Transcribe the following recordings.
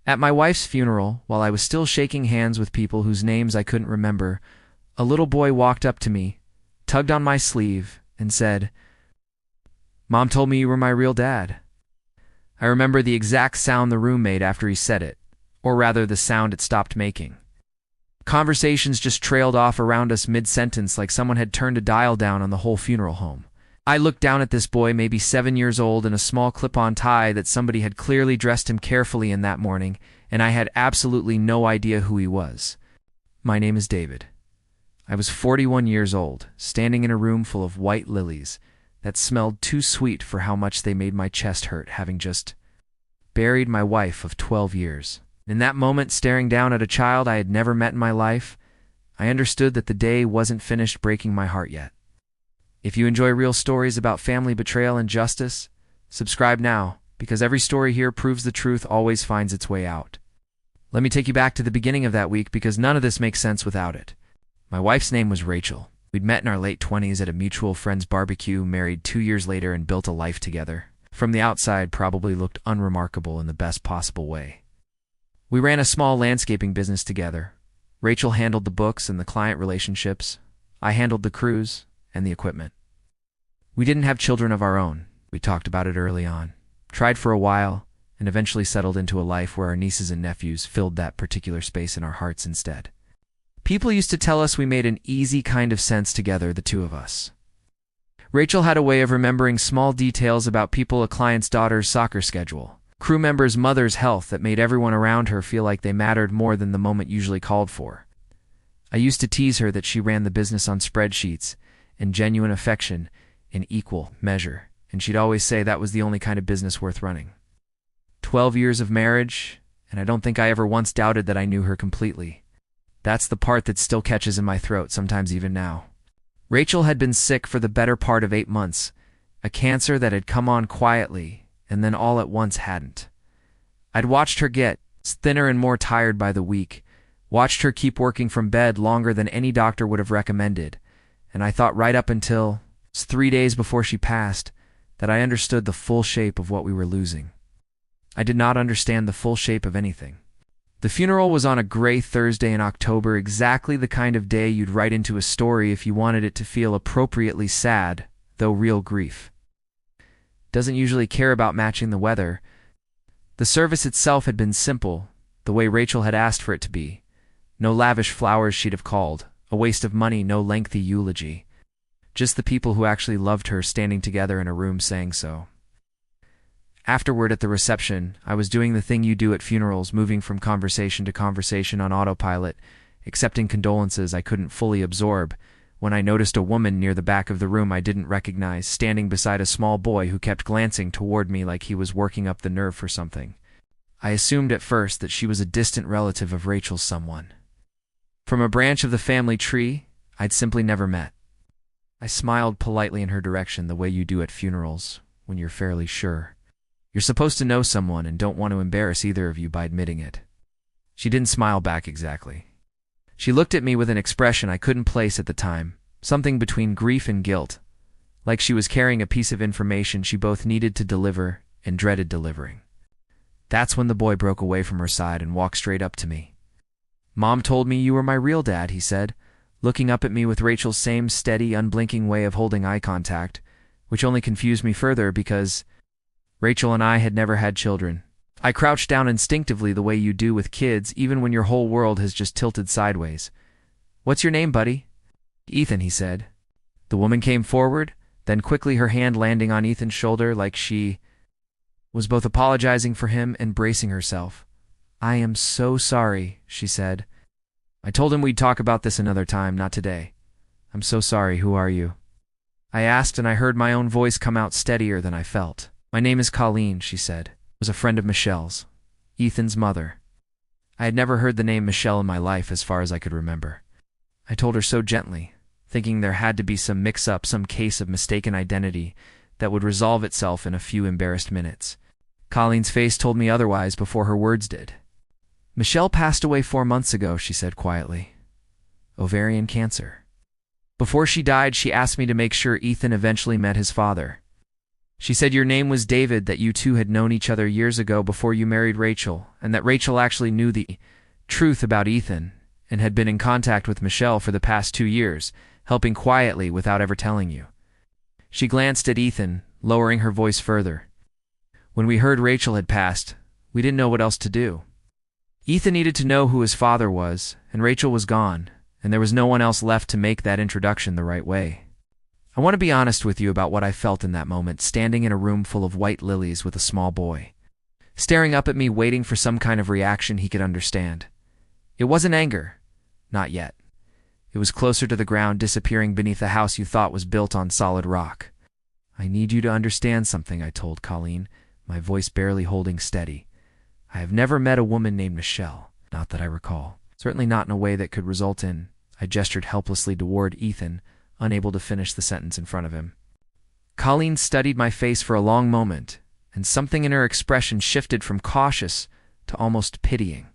At my wife's funeral, while I was still shaking hands with people whose names I couldn't remember, a little boy walked up to me, tugged on my sleeve, and said, "Mom told me you were my real dad." I remember the exact sound the room made after he said it, or rather the sound it stopped making. Conversations just trailed off around us mid-sentence like someone had turned a dial down on the whole funeral home. I looked down at this boy, maybe 7 years old, in a small clip-on tie that somebody had clearly dressed him carefully in that morning, and I had absolutely no idea who he was. My name is David. I was 41 years old, standing in a room full of white lilies that smelled too sweet for how much they made my chest hurt, having just buried my wife of 12 years. In that moment, staring down at a child I had never met in my life, I understood that the day wasn't finished breaking my heart yet. If you enjoy real stories about family betrayal and justice, subscribe now, because every story here proves the truth always finds its way out. Let me take you back to the beginning of that week, because none of this makes sense without it. My wife's name was Rachel. We'd met in our late 20s at a mutual friend's barbecue, married 2 years later, and built a life together. From the outside, probably looked unremarkable in the best possible way. We ran a small landscaping business together. Rachel handled the books and the client relationships. I handled the crews and the equipment. We didn't have children of our own. We talked about it early on, tried for a while, and eventually settled into a life where our nieces and nephews filled that particular space in our hearts instead. People used to tell us we made an easy kind of sense together, the two of us. Rachel had a way of remembering small details about a client's daughter's soccer schedule, crew members' mother's health, that made everyone around her feel like they mattered more than the moment usually called for. I used to tease her that she ran the business on spreadsheets and genuine affection in equal measure, and she'd always say that was the only kind of business worth running. 12 years of marriage, and I don't think I ever once doubted that I knew her completely. That's the part that still catches in my throat, sometimes even now. Rachel had been sick for the better part of 8 months, a cancer that had come on quietly and then all at once hadn't. I'd watched her get thinner and more tired by the week, watched her keep working from bed longer than any doctor would have recommended, and I thought right up until 3 days before she passed that I understood the full shape of what we were losing. I did not understand the full shape of anything. The funeral was on a gray Thursday in October, exactly the kind of day you'd write into a story if you wanted it to feel appropriately sad, though real grief. Doesn't usually care about matching the weather. The service itself had been simple, the way Rachel had asked for it to be. No lavish flowers she'd have called, a waste of money, no lengthy eulogy. Just the people who actually loved her standing together in a room saying so. Afterward, at the reception, I was doing the thing you do at funerals, moving from conversation to conversation on autopilot, accepting condolences I couldn't fully absorb, when I noticed a woman near the back of the room I didn't recognize, standing beside a small boy who kept glancing toward me like he was working up the nerve for something. I assumed at first that she was a distant relative of Rachel's someone. From a branch of the family tree I'd simply never met. I smiled politely in her direction, the way you do at funerals, when you're fairly sure. You're supposed to know someone and don't want to embarrass either of you by admitting it. She didn't smile back exactly. She looked at me with an expression I couldn't place at the time, something between grief and guilt, like she was carrying a piece of information she both needed to deliver and dreaded delivering. That's when the boy broke away from her side and walked straight up to me. "Mom told me you were my real dad," he said, looking up at me with Rachel's same steady, unblinking way of holding eye contact, which only confused me further because Rachel and I had never had children. I crouched down instinctively, the way you do with kids, even when your whole world has just tilted sideways. "What's your name, buddy?" "Ethan," he said. The woman came forward, then quickly, her hand landing on Ethan's shoulder like she was both apologizing for him and bracing herself. "I am so sorry," she said. "I told him we'd talk about this another time, not today. I'm so sorry. Who are you?" I asked, and I heard my own voice come out steadier than I felt. "My name is Colleen," she said. "Was a friend of Michelle's, Ethan's mother." I had never heard the name Michelle in my life as far as I could remember. I told her so gently, thinking there had to be some mix-up, some case of mistaken identity that would resolve itself in a few embarrassed minutes. Colleen's face told me otherwise before her words did. "Michelle passed away 4 months ago," she said quietly. "Ovarian cancer. Before she died, she asked me to make sure Ethan eventually met his father. She said your name was David, that you two had known each other years ago before you married Rachel, and that Rachel actually knew the truth about Ethan and had been in contact with Michelle for the past 2 years, helping quietly without ever telling you. She glanced at Ethan, lowering her voice further. When we heard Rachel had passed, we didn't know what else to do. Ethan needed to know who his father was, and Rachel was gone, and there was no one else left to make that introduction the right way. I want to be honest with you about what I felt in that moment, standing in a room full of white lilies with a small boy, staring up at me, waiting for some kind of reaction he could understand. It wasn't anger. Not yet. It was closer to the ground, disappearing beneath a house you thought was built on solid rock. I need you to understand something, I told Colleen, my voice barely holding steady. I have never met a woman named Michelle, not that I recall. Certainly not in a way that could result in... I gestured helplessly toward Ethan, unable to finish the sentence in front of him. Colleen studied my face for a long moment, and something in her expression shifted from cautious to almost pitying.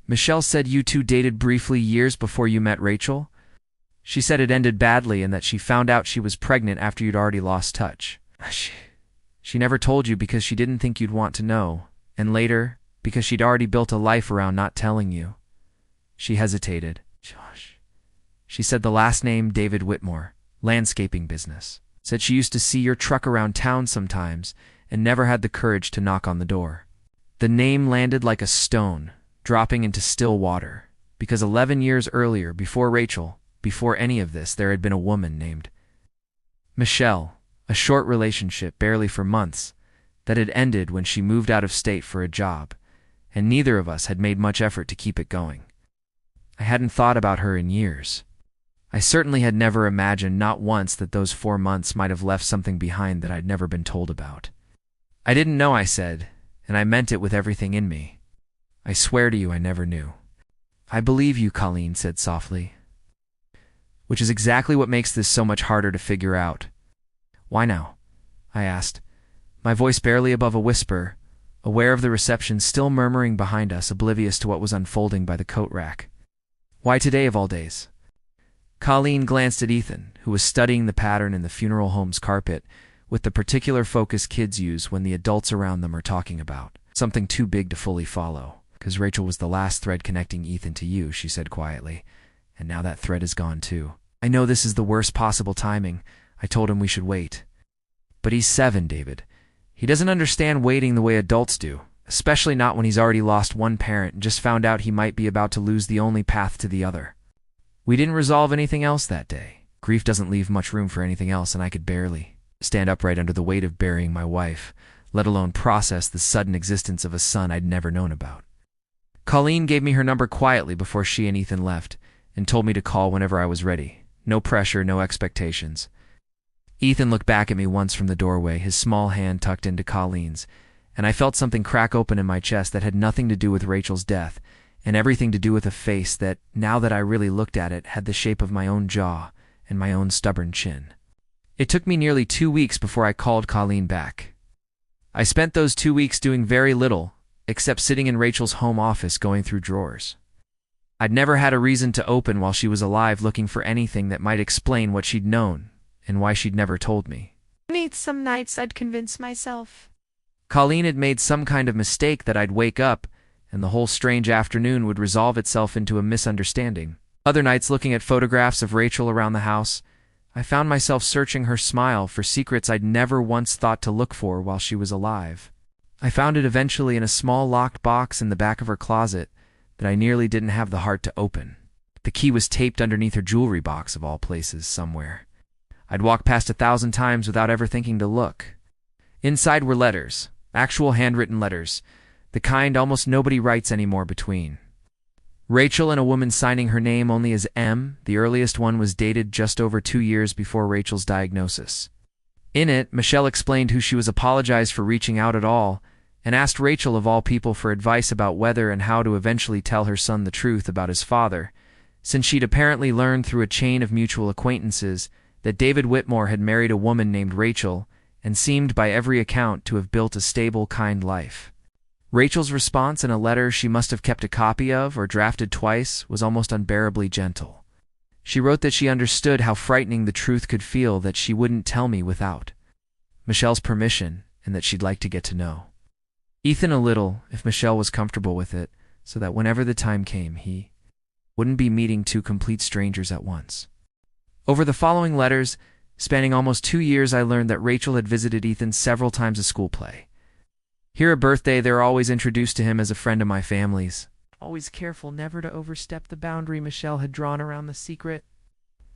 Michelle said you two dated briefly years before you met Rachel? She said it ended badly and that she found out she was pregnant after you'd already lost touch. She never told you because she didn't think you'd want to know, and later, because she'd already built a life around not telling you. She hesitated. Josh. She said the last name David Whitmore, landscaping business. Said she used to see your truck around town sometimes and never had the courage to knock on the door. The name landed like a stone, dropping into still water, because 11 years earlier, before Rachel, before any of this, there had been a woman named Michelle, a short relationship, barely for months, that had ended when she moved out of state for a job, and neither of us had made much effort to keep it going. I hadn't thought about her in years. I certainly had never imagined, not once, that those 4 months might have left something behind that I'd never been told about. I didn't know, I said, and I meant it with everything in me. I swear to you I never knew. I believe you, Colleen said softly. Which is exactly what makes this so much harder to figure out. Why now? I asked, my voice barely above a whisper, aware of the reception still murmuring behind us, oblivious to what was unfolding by the coat rack. Why today of all days? Colleen glanced at Ethan, who was studying the pattern in the funeral home's carpet with the particular focus kids use when the adults around them are talking about something too big to fully follow. Because Rachel was the last thread connecting Ethan to you, she said quietly, and now that thread is gone too. I know this is the worst possible timing. I told him we should wait. But he's 7, David. He doesn't understand waiting the way adults do, especially not when he's already lost one parent and just found out he might be about to lose the only path to the other. We didn't resolve anything else that day. Grief doesn't leave much room for anything else, and I could barely stand upright under the weight of burying my wife, let alone process the sudden existence of a son I'd never known about. Colleen gave me her number quietly before she and Ethan left, and told me to call whenever I was ready. No pressure, no expectations. Ethan looked back at me once from the doorway, his small hand tucked into Colleen's, and I felt something crack open in my chest that had nothing to do with Rachel's death, and everything to do with a face that, now that I really looked at it, had the shape of my own jaw and my own stubborn chin. It took me nearly 2 weeks before I called Colleen back. I spent those 2 weeks doing very little, except sitting in Rachel's home office going through drawers. I'd never had a reason to open while she was alive, looking for anything that might explain what she'd known and why she'd never told me. Some nights I'd convince myself Colleen had made some kind of mistake, that I'd wake up and the whole strange afternoon would resolve itself into a misunderstanding. Other nights, looking at photographs of Rachel around the house, I found myself searching her smile for secrets I'd never once thought to look for while she was alive. I found it eventually in a small locked box in the back of her closet that I nearly didn't have the heart to open. The key was taped underneath her jewelry box, of all places, somewhere. I'd walked past 1,000 times without ever thinking to look. Inside were letters, actual handwritten letters, the kind almost nobody writes anymore, between Rachel and a woman signing her name only as M. The earliest one was dated just over 2 years before Rachel's diagnosis. In it, Michelle explained who she was, apologized for reaching out at all, and asked Rachel, of all people, for advice about whether and how to eventually tell her son the truth about his father, since she'd apparently learned through a chain of mutual acquaintances that David Whitmore had married a woman named Rachel and seemed by every account to have built a stable, kind life. Rachel's response, in a letter she must have kept a copy of or drafted twice, was almost unbearably gentle. She wrote that she understood how frightening the truth could feel, that she wouldn't tell me without Michelle's permission, and that she'd like to get to know Ethan a little, if Michelle was comfortable with it, so that whenever the time came, he wouldn't be meeting two complete strangers at once. Over the following letters, spanning almost 2 years, I learned that Rachel had visited Ethan several times at school play. Here at birthday, they were always introduced to him as a friend of my family's. Always careful never to overstep the boundary Michelle had drawn around the secret.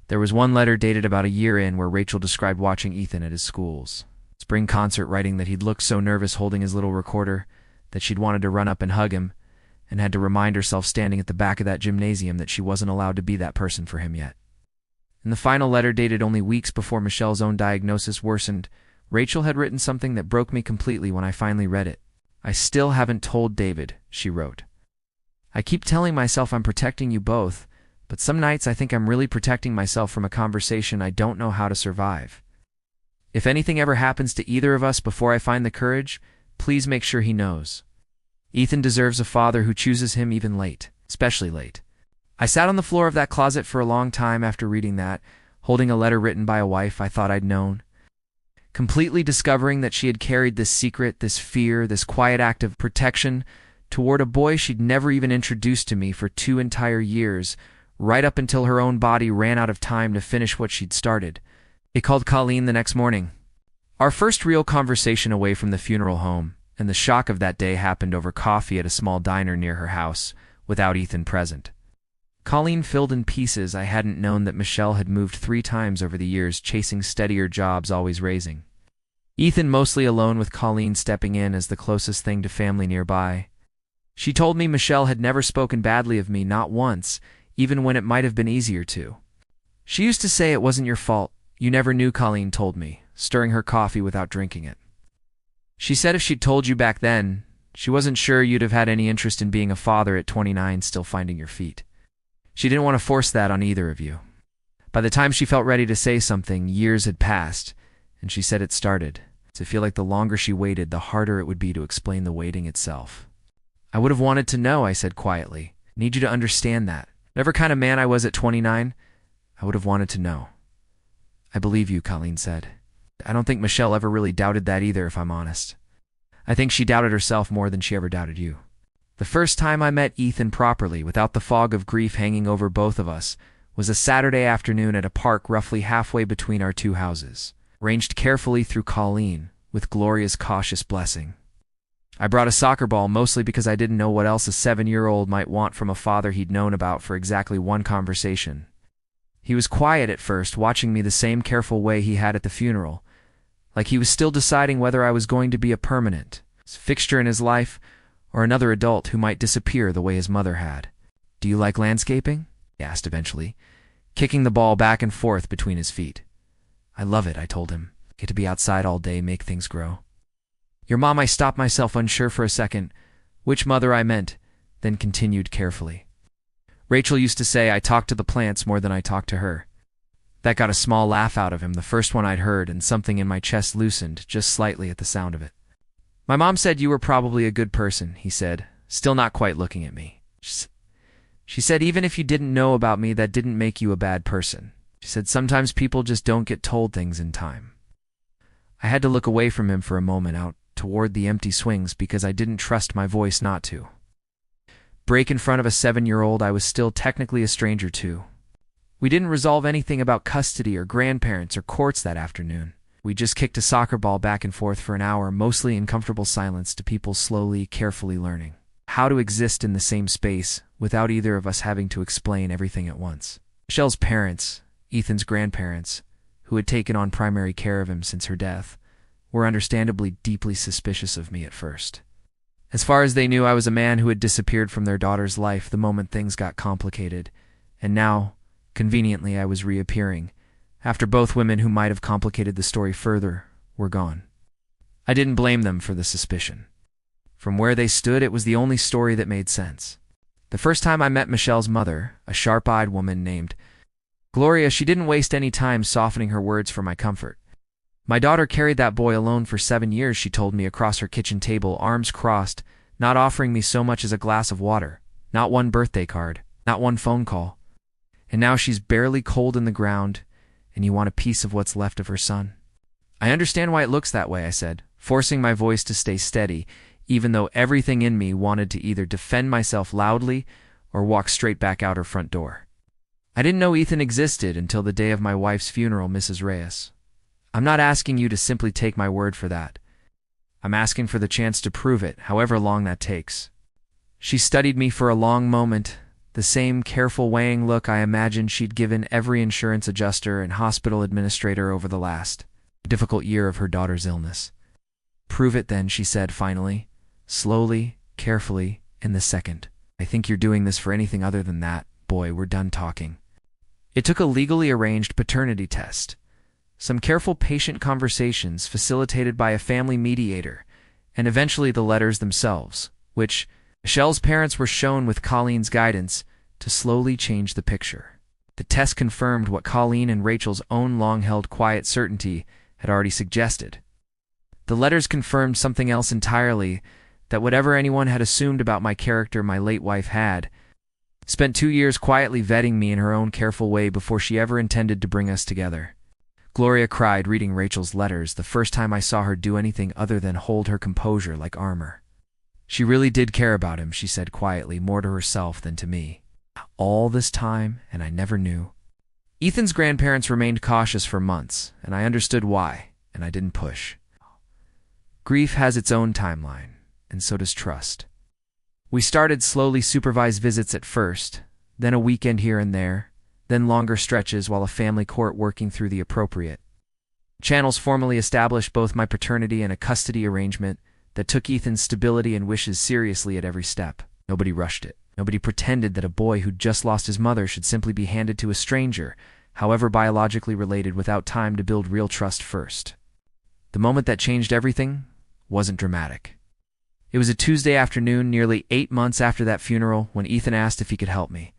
There was one letter dated about a year in where Rachel described watching Ethan at his school's spring concert, writing that he'd looked so nervous holding his little recorder that she'd wanted to run up and hug him, and had to remind herself standing at the back of that gymnasium that she wasn't allowed to be that person for him yet. In the final letter, dated only weeks before Michelle's own diagnosis worsened, Rachel had written something that broke me completely when I finally read it. "I still haven't told David," she wrote. "I keep telling myself I'm protecting you both, but some nights I think I'm really protecting myself from a conversation I don't know how to survive. If anything ever happens to either of us before I find the courage, please make sure he knows. Ethan deserves a father who chooses him even late, especially late." I sat on the floor of that closet for a long time after reading that, holding a letter written by a wife I thought I'd known, completely discovering that she had carried this secret, this fear, this quiet act of protection toward a boy she'd never even introduced to me for 2 entire years, right up until her own body ran out of time to finish what she'd started. It called Colleen the next morning. Our first real conversation away from the funeral home, and the shock of that day, happened over coffee at a small diner near her house, without Ethan present. Colleen filled in pieces I hadn't known that Michelle had moved 3 times over the years, chasing steadier jobs, always raising Ethan mostly alone, with Colleen stepping in as the closest thing to family nearby. She told me Michelle had never spoken badly of me, not once, even when it might have been easier to. She used to say it wasn't your fault. You never knew, Colleen told me, stirring her coffee without drinking it. She said if she'd told you back then, she wasn't sure you'd have had any interest in being a father at 29, still finding your feet. She didn't want to force that on either of you. By the time she felt ready to say something, years had passed, and she said it started to feel like the longer she waited, the harder it would be to explain the waiting itself. "I would have wanted to know," I said quietly. "I need you to understand that. Whatever kind of man I was at 29, I would have wanted to know." "I believe you," Colleen said. "I don't think Michelle ever really doubted that either, if I'm honest. I think she doubted herself more than she ever doubted you." The first time I met Ethan properly, without the fog of grief hanging over both of us, was a Saturday afternoon at a park roughly halfway between our 2 houses, arranged carefully through Colleen, with Gloria's cautious blessing. I brought a soccer ball, mostly because I didn't know what else a 7-year-old might want from a father he'd known about for exactly one conversation. He was quiet at first, watching me the same careful way he had at the funeral, like he was still deciding whether I was going to be a permanent fixture in his life, or another adult who might disappear the way his mother had. "Do you like landscaping?" he asked eventually, kicking the ball back and forth between his feet. "I love it," I told him. "Get to be outside all day, make things grow." "Your mom," I stopped myself, unsure for a second which mother I meant, then continued carefully. "Rachel used to say I talked to the plants more than I talked to her." That got a small laugh out of him, the first one I'd heard, and something in my chest loosened just slightly at the sound of it. "My mom said you were probably a good person," he said, still not quite looking at me. She said even if you didn't know about me, that didn't make you a bad person. She said sometimes people just don't get told things in time. I had to look away from him for a moment, out toward the empty swings, because I didn't trust my voice not to break in front of a 7-year-old I was still technically a stranger to. We didn't resolve anything about custody or grandparents or courts that afternoon. We just kicked a soccer ball back and forth for an hour, mostly in comfortable silence, to people slowly, carefully learning how to exist in the same space without either of us having to explain everything at once. Michelle's parents, Ethan's grandparents, who had taken on primary care of him since her death, were understandably deeply suspicious of me at first. As far as they knew, I was a man who had disappeared from their daughter's life the moment things got complicated, and now, conveniently, I was reappearing, after both women who might have complicated the story further were gone. I didn't blame them for the suspicion. From where they stood, it was the only story that made sense. The first time I met Michelle's mother, a sharp-eyed woman named Gloria, she didn't waste any time softening her words for my comfort. "My daughter carried that boy alone for 7 years," she told me across her kitchen table, arms crossed, not offering me so much as a glass of water, not one birthday card, not one phone call. "And now she's barely cold in the ground, and you want a piece of what's left of her son?" I understand why it looks that way, I said, forcing my voice to stay steady, even though everything in me wanted to either defend myself loudly or walk straight back out her front door. I didn't know Ethan existed until the day of my wife's funeral, Mrs. Reyes. I'm not asking you to simply take my word for that. I'm asking for the chance to prove it, however long that takes. She studied me for a long moment, the same careful weighing look I imagined she'd given every insurance adjuster and hospital administrator over the last difficult year of her daughter's illness. Prove it then, she said finally, slowly, carefully, in the second. I think you're doing this for anything other than that. Boy, we're done talking. It took a legally arranged paternity test, some careful patient conversations facilitated by a family mediator, and eventually the letters themselves, which Michelle's parents were shown with Colleen's guidance to slowly change the picture. The test confirmed what Colleen and Rachel's own long-held quiet certainty had already suggested. The letters confirmed something else entirely, that whatever anyone had assumed about my character, my late wife had spent 2 years quietly vetting me in her own careful way before she ever intended to bring us together. Gloria cried reading Rachel's letters the first time I saw her do anything other than hold her composure like armor. She really did care about him, she said quietly, more to herself than to me. All this time, and I never knew. Ethan's grandparents remained cautious for months, and I understood why, and I didn't push. Grief has its own timeline, and so does trust. We started slowly supervised visits at first, then a weekend here and there, then longer stretches while a family court working through the appropriate channels formally established both my paternity and a custody arrangement that took Ethan's stability and wishes seriously at every step. Nobody rushed it. Nobody pretended that a boy who'd just lost his mother should simply be handed to a stranger, however biologically related, without time to build real trust first. The moment that changed everything wasn't dramatic. It was a Tuesday afternoon, nearly 8 months after that funeral, when Ethan asked if he could help me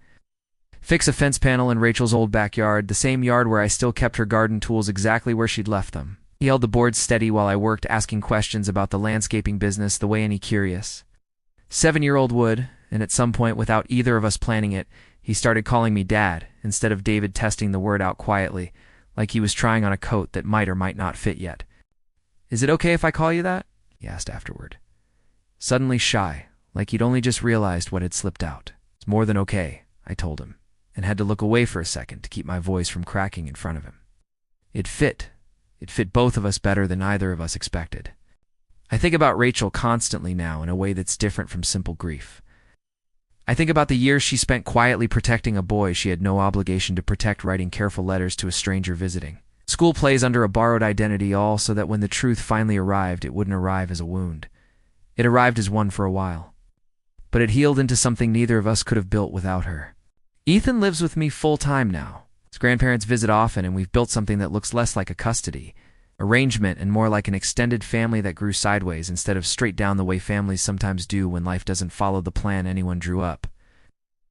fix a fence panel in Rachel's old backyard, the same yard where I still kept her garden tools exactly where she'd left them. He held the boards steady while I worked, asking questions about the landscaping business the way any curious 7-year-old would, and at some point, without either of us planning it, he started calling me Dad, instead of David, testing the word out quietly, like he was trying on a coat that might or might not fit yet. "Is it okay if I call you that?" he asked afterward. Suddenly shy, like he'd only just realized what had slipped out. "It's more than okay," I told him, and had to look away for a second to keep my voice from cracking in front of him. It fit both of us better than either of us expected. I think about Rachel constantly now in a way that's different from simple grief. I think about the years she spent quietly protecting a boy she had no obligation to protect, writing careful letters to a stranger visiting. School plays under a borrowed identity, all so that when the truth finally arrived, it wouldn't arrive as a wound. It arrived as one for a while. But it healed into something neither of us could have built without her. Ethan lives with me full-time now. His grandparents visit often, and we've built something that looks less like a custody arrangement and more like an extended family that grew sideways instead of straight down the way families sometimes do when life doesn't follow the plan anyone drew up.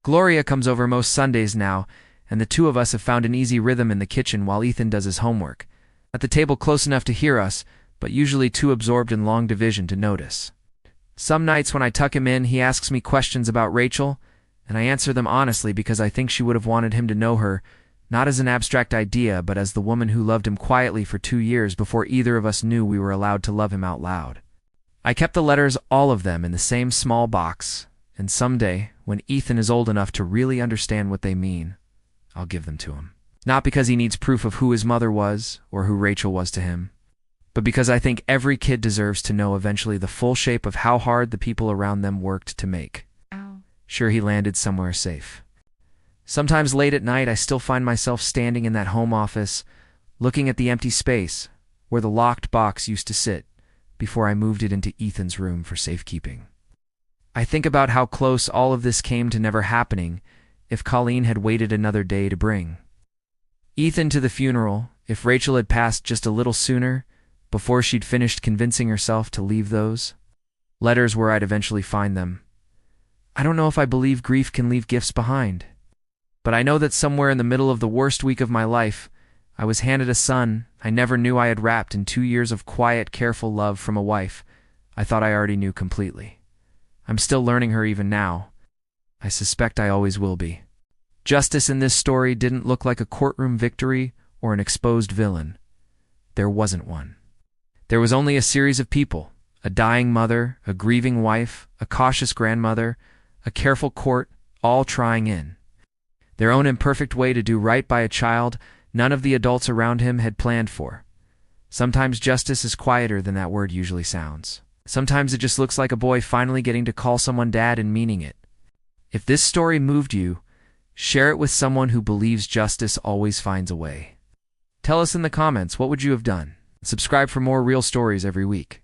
Gloria comes over most Sundays now, and the two of us have found an easy rhythm in the kitchen while Ethan does his homework. At the table close enough to hear us, but usually too absorbed in long division to notice. Some nights when I tuck him in, he asks me questions about Rachel, and I answer them honestly because I think she would have wanted him to know her, not as an abstract idea, but as the woman who loved him quietly for 2 years before either of us knew we were allowed to love him out loud. I kept the letters, all of them, in the same small box, and someday, when Ethan is old enough to really understand what they mean, I'll give them to him. Not because he needs proof of who his mother was or who Rachel was to him, but because I think every kid deserves to know eventually the full shape of how hard the people around them worked to make sure he landed somewhere safe. Sometimes late at night, I still find myself standing in that home office, looking at the empty space where the locked box used to sit before I moved it into Ethan's room for safekeeping. I think about how close all of this came to never happening if Colleen had waited another day to bring Ethan to the funeral, if Rachel had passed just a little sooner, before she'd finished convincing herself to leave those letters where I'd eventually find them. I don't know if I believe grief can leave gifts behind, but I know that somewhere in the middle of the worst week of my life, I was handed a son I never knew I had wrapped in 2 years of quiet, careful love from a wife I thought I already knew completely. I'm still learning her even now. I suspect I always will be. Justice in this story didn't look like a courtroom victory or an exposed villain. There wasn't one. There was only a series of people, a dying mother, a grieving wife, a cautious grandmother, a careful court, all trying in their own imperfect way to do right by a child none of the adults around him had planned for. Sometimes justice is quieter than that word usually sounds. Sometimes it just looks like a boy finally getting to call someone dad and meaning it. If this story moved you, share it with someone who believes justice always finds a way. Tell us in the comments, what would you have done? Subscribe for more real stories every week.